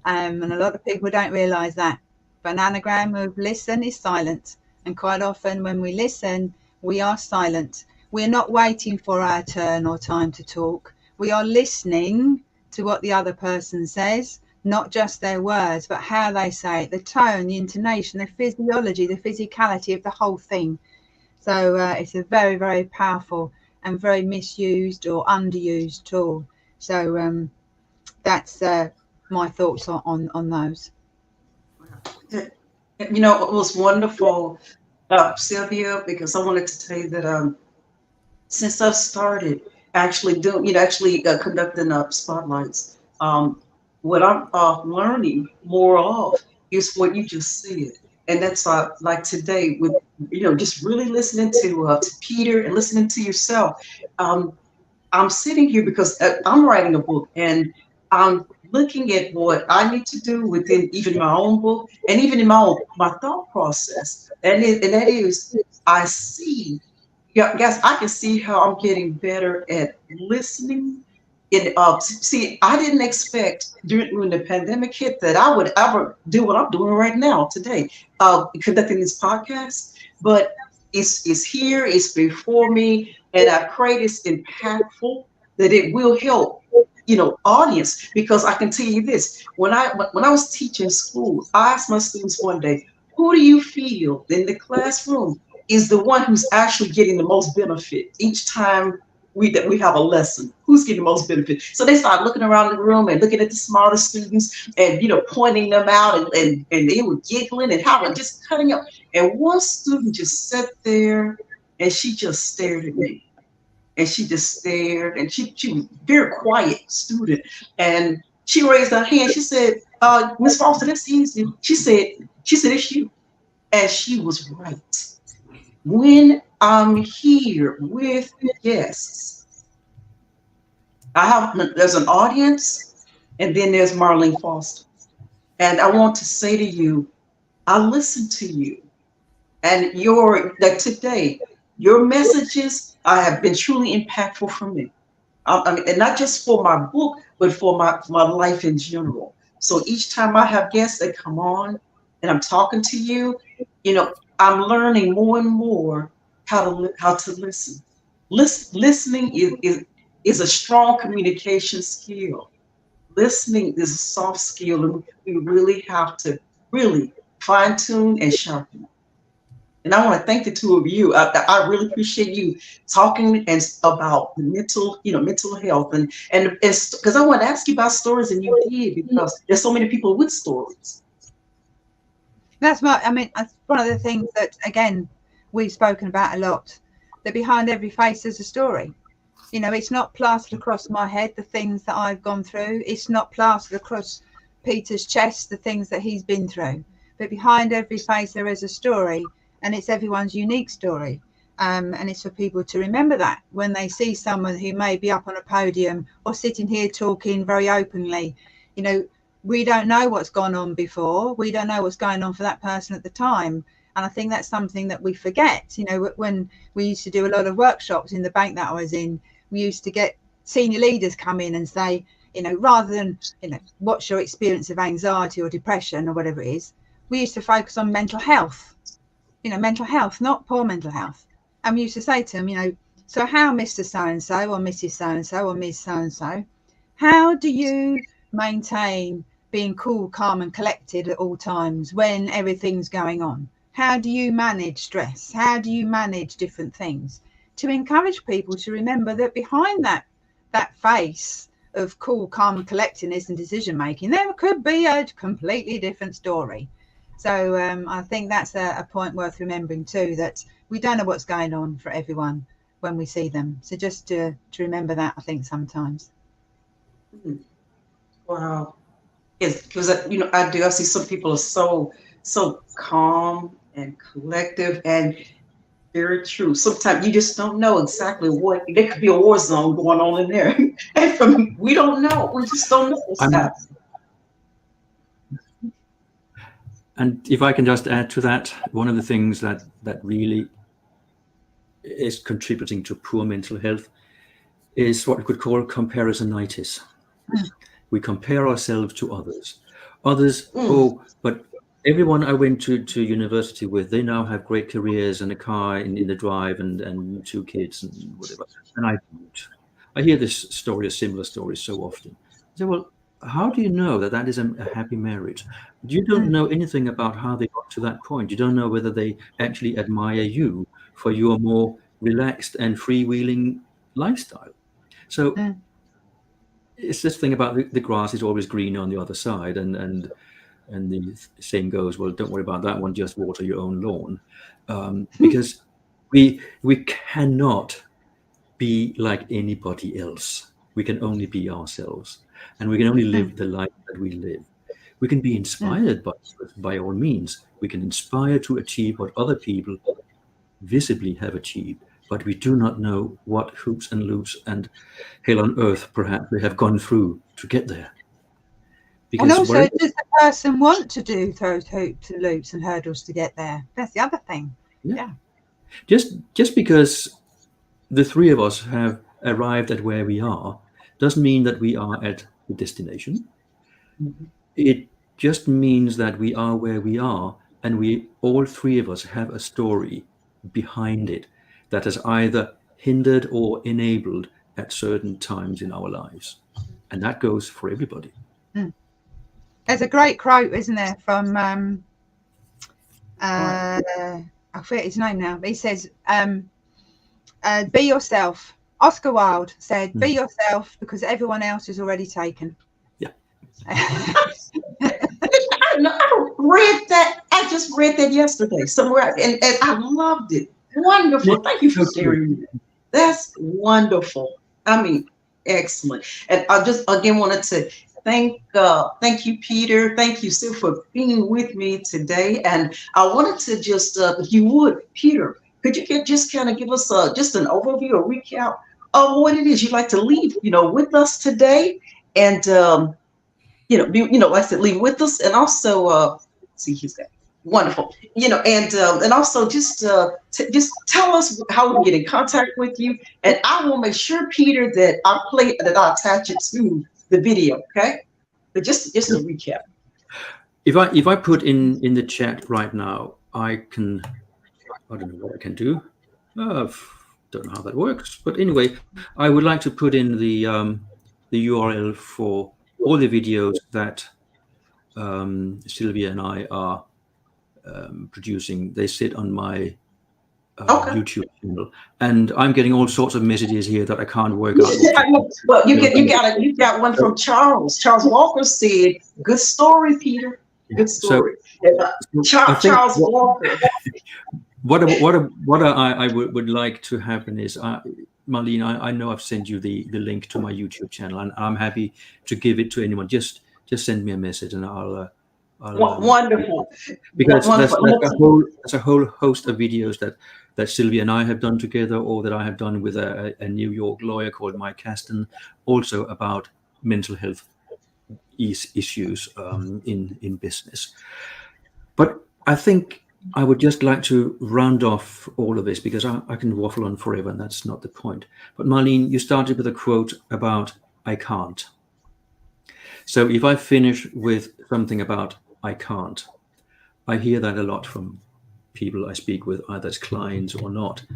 And a lot of people don't realize that. But an anagram of listen is silent. And quite often when we listen, we are silent. We're not waiting for our turn or time to talk. We are listening to what the other person says, not just their words, but how they say it, the tone, the intonation, the physiology, the physicality of the whole thing. So it's a very, very powerful and very misused or underused tool. So that's my thoughts on those. You know, it was wonderful, Sylvia, because I wanted to tell you that since I've started actually doing, conducting spotlights, what I'm learning more of is what you just said. And that's like today with, just really listening to Peter and listening to yourself. Um, I'm sitting here because I'm writing a book and I'm looking at what I need to do within even my own book and even in my thought process. And that is, I see, yeah, guys, I can see how I'm getting better at listening. See, I didn't expect during when the pandemic hit that I would ever do what I'm doing right now today, conducting this podcast. But it's here, it's before me, and I pray it's impactful that it will help, audience. Because I can tell you this: when I was teaching school, I asked my students one day, "Who do you feel in the classroom is the one who's actually getting the most benefit each time we have a lesson? Who's getting the most benefit?" So they started looking around the room and looking at the smarter students and pointing them out and they were giggling and how just cutting up. And one student just sat there and she just stared at me. And she just stared and she was a very quiet student. And she raised her hand. She said, "Miss Foster, that's easy." She said, "It's you." And she was right. When I'm here with guests, there's an audience, and then there's Marlene Foster. And I want to say to you, I listen to you. And today, your messages have been truly impactful for me. I mean, and not just for my book, but for my life in general. So each time I have guests that come on and I'm talking to you, I'm learning more and more how to listen. Listening is a strong communication skill. Listening is a soft skill, and we really have to really fine tune and sharpen. And I want to thank the two of you. I really appreciate you talking about the mental health, and because I want to ask you about stories, and you did, because there's so many people with stories. That's one of the things that, again, we've spoken about a lot, that behind every face there's a story. It's not plastered across my head, the things that I've gone through. It's not plastered across Peter's chest, the things that he's been through. But behind every face there is a story, and it's everyone's unique story. And it's for people to remember that when they see someone who may be up on a podium or sitting here talking very openly. We don't know what's gone on before. We don't know what's going on for that person at the time. And I think that's something that we forget. When we used to do a lot of workshops in the bank that I was in, we used to get senior leaders come in and say, rather than, what's your experience of anxiety or depression or whatever it is, we used to focus on mental health, mental health, not poor mental health. And we used to say to them, so how, Mr. So-and-so or Mrs. So-and-so or Ms. So-and-so, how do you maintain being cool, calm and collected at all times when everything's going on? How do you manage stress? How do you manage different things? To encourage people to remember that behind that face of cool, calm and collectedness and decision making, there could be a completely different story. So I think that's a point worth remembering too, that we don't know what's going on for everyone when we see them. So just to remember that, I think sometimes. Wow. Yes, because I see some people are so calm and collective, and very true. Sometimes you just don't know exactly what there could be a war zone going on in there, and we don't know. We just don't know what's happening. And if I can just add to that, one of the things that really is contributing to poor mental health is what we could call comparisonitis. We compare ourselves to others. But everyone I went to university with, they now have great careers and a car in the drive and 2 kids and whatever. And I don't. I hear this story, a similar story, so often. I say, well, how do you know that that is a happy marriage? You don't know anything about how they got to that point. You don't know whether they actually admire you for your more relaxed and freewheeling lifestyle. So it's this thing about the grass is always greener on the other side, and the saying goes, well, don't worry about that one, just water your own lawn, because we cannot be like anybody else. We can only be ourselves, and we can only live the life that we live. We can be inspired by all means. We can inspire to achieve what other people visibly have achieved, but we do not know what hoops and loops and hell on earth perhaps they have gone through to get there. And also, does the person want to do those hoops and loops and hurdles to get there? That's the other thing. Yeah. Just because the three of us have arrived at where we are doesn't mean that we are at the destination. It just means that we are where we are, and we all three of us have a story behind it that has either hindered or enabled at certain times in our lives, and that goes for everybody. There's a great quote, isn't there, from I forget his name now, but he says, be yourself. Oscar Wilde said, be yourself because everyone else is already taken. Yeah. I read that. I just read that yesterday somewhere, and I loved it. Wonderful. Thank you for sharing that. That's wonderful. I mean, excellent. And I just again wanted to thank you, Peter. Thank you, Sue, for being with me today. And I wanted to just, if you would, Peter, could you just kind of give us just an overview, a recap of what it is you'd like to leave, with us today, and like I said, leave with us, and also see he's got wonderful, and also just tell us how we can get in contact with you, and I will make sure, Peter, that I attach it to the video, okay? But just a recap. If I put in the chat right now, I don't know what I can do. Don't know how that works, but anyway, I would like to put in the URL for all the videos that Sylvia and I are producing. They sit on my YouTube channel, and I'm getting all sorts of messages here that I can't work out. Well, you got one from Charles. Charles Walker said, "Good story, Peter. Good story." Charles Walker. What I would like to happen is, Marlene, I know I've sent you the link to my YouTube channel, and I'm happy to give it to anyone. Just send me a message, and I'll wonderful. Because there's a whole host of videos that Sylvia and I have done together, or that I have done with a New York lawyer called Mike Caston, also about mental health issues in business. But I think I would just like to round off all of this, because I can waffle on forever, and that's not the point. But Marlene, you started with a quote about "I can't." So if I finish with something about "I can't," I hear that a lot from people I speak with, either as clients or not.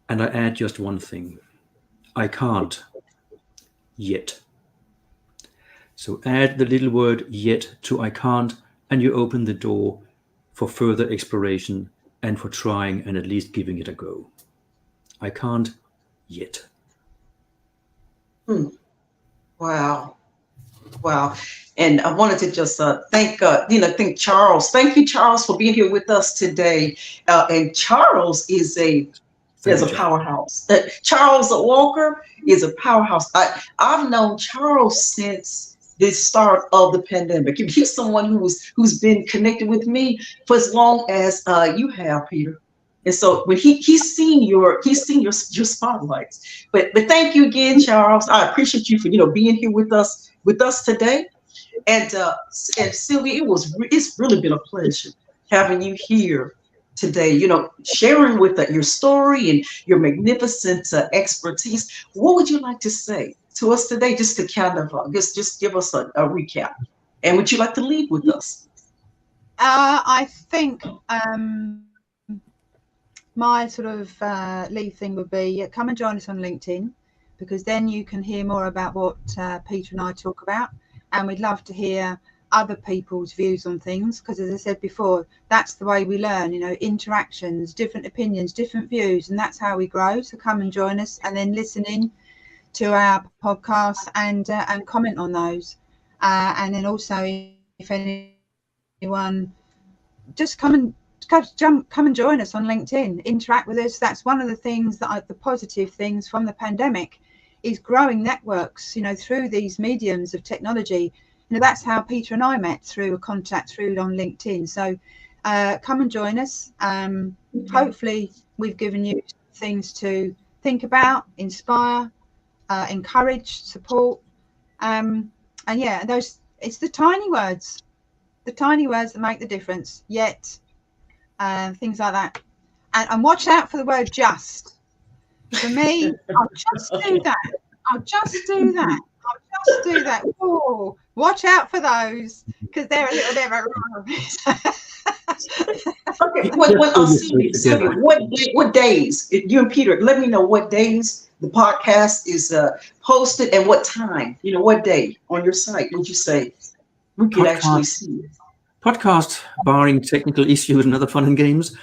And I add just one thing: I can't yet. So add the little word "yet" to "I can't," and you open the door for further exploration and for trying and at least giving it a go. I can't yet. Wow. And I wanted to just thank Charles. Thank you, Charles, for being here with us today. And Charles is a powerhouse. Charles Walker is a powerhouse. I've known Charles since the start of the pandemic. He's someone who's been connected with me for as long as you have, Peter. And so when he's seen your spotlights. But thank you again, Charles. I appreciate you for being here with us today. And Sylvia, it's really been a pleasure having you here today, sharing with your story and your magnificent expertise. What would you like to say to us today, just to kind of just give us a recap? And would you like to leave with us? I think my sort of lead thing would be come and join us on LinkedIn, because then you can hear more about what Peter and I talk about, and we'd love to hear other people's views on things, because as I said before, that's the way we learn, interactions, different opinions, different views, and that's how we grow. So come and join us, and then listen in to our podcast and comment on those, and then also if anyone, just come and join us on LinkedIn, interact with us. That's one of the things that the positive things from the pandemic is growing networks, through these mediums of technology. That's how Peter and I met, through a contact through on LinkedIn. So come and join us. Hopefully we've given you things to think about, inspire, encourage, support. And yeah, it's the tiny words that make the difference. Yet things like that. And watch out for the word just. For me, I'll just do that. I'll just do that. Oh, watch out for those, because they're a little bit Okay, Sylvia, what days? You and Peter, let me know what days the podcast is posted and what time. What day on your site would you say we could actually see it? Podcast, barring technical issues and other fun and games,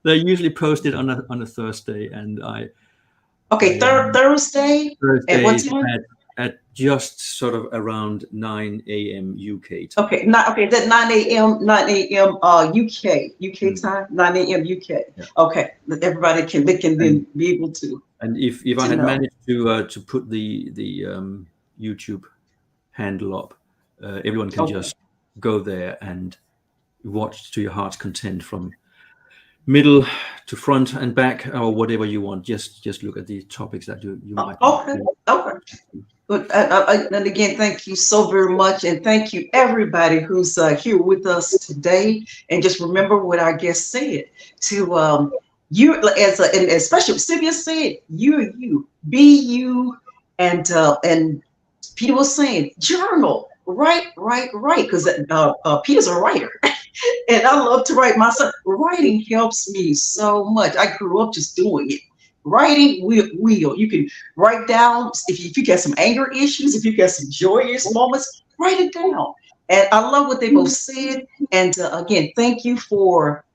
they're usually posted on a Thursday, and Thursday at what time? At just sort of around 9 a.m. UK time. Okay, that's 9 a.m. UK time, 9 a.m. UK. Yeah. Okay, everybody can then be able to. And if I had managed to put the YouTube handle up, everyone can just go there and watch to your heart's content from middle to front and back, or whatever you want. Just look at the topics that you might. Okay. But and again, thank you so very much, and thank you everybody who's here with us today. And just remember what our guest said to you, and especially Sylvia said, you be you, and Peter was saying journal, write, because Peter's a writer. And I love to write myself. Writing helps me so much. I grew up just doing it. Writing will. You can write down if you got some anger issues, if you got some joyous moments, write it down. And I love what they both said. And again, thank you for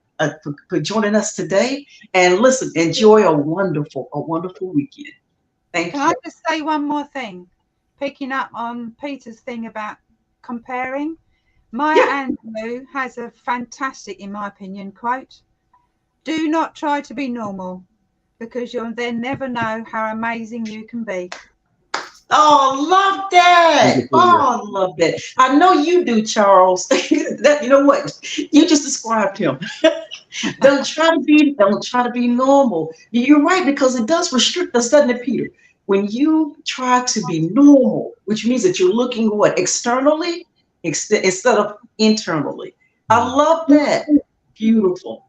joining us today. And listen, enjoy a wonderful weekend. Thank you. Can I just say one more thing? Picking up on Peter's thing about comparing. Maya Angelou has a fantastic, in my opinion, quote: "Do not try to be normal, because you'll then never know how amazing you can be." Oh, love that. Oh, love that. I know you do, Charles. You know what? You just described him. Don't try to be normal. You're right, because it does restrict us, doesn't it, Peter? When you try to be normal, which means that you're looking externally instead of internally. I love that. Beautiful.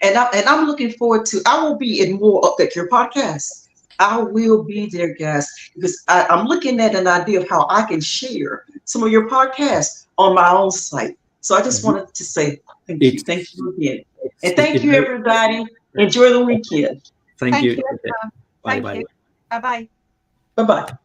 And I'm looking forward to. I will be in more of your podcast. I will be there, guys, because I'm looking at an idea of how I can share some of your podcasts on my own site. So I just wanted to say thank you again, and thank you, everybody. Enjoy the weekend. Thank you. Thank you. Bye bye. Bye bye.